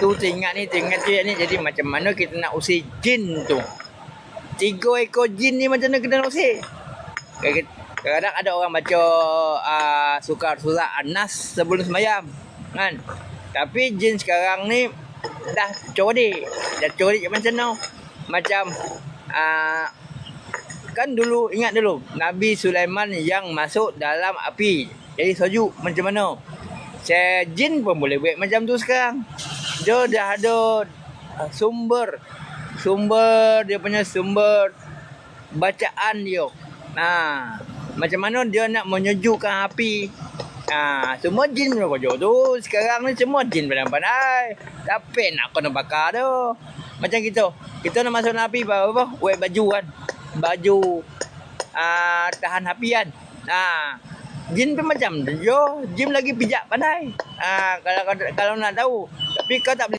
Tu teringat cerita ni. Jadi macam mana kita nak usir jin tu. 3 ekor jin ni macam mana kita nak usir. Kadang-kadang ada orang baca surah An-Nas sebelum sembahyang. Kan? Tapi jin sekarang ni dah codik. Macam mana? Macam kan dulu, ingat dulu Nabi Sulaiman yang masuk dalam api jadi salju. Macam mana? Jin pun boleh buat macam tu sekarang. Dia dah ada sumber dia punya sumber bacaan dia. Macam mana dia nak menyejukkan api. Semua jin pun kerja tu. Sekarang ni semua jin pandai-pandai. Tapi nak kena bakar tu. Macam kita nak masuk dalam api apa? Buat baju kan. Baju tahan api kan. Jin pun macam tu. Jin lagi pijak pandai. Kalau nak tahu. Tapi kau tak boleh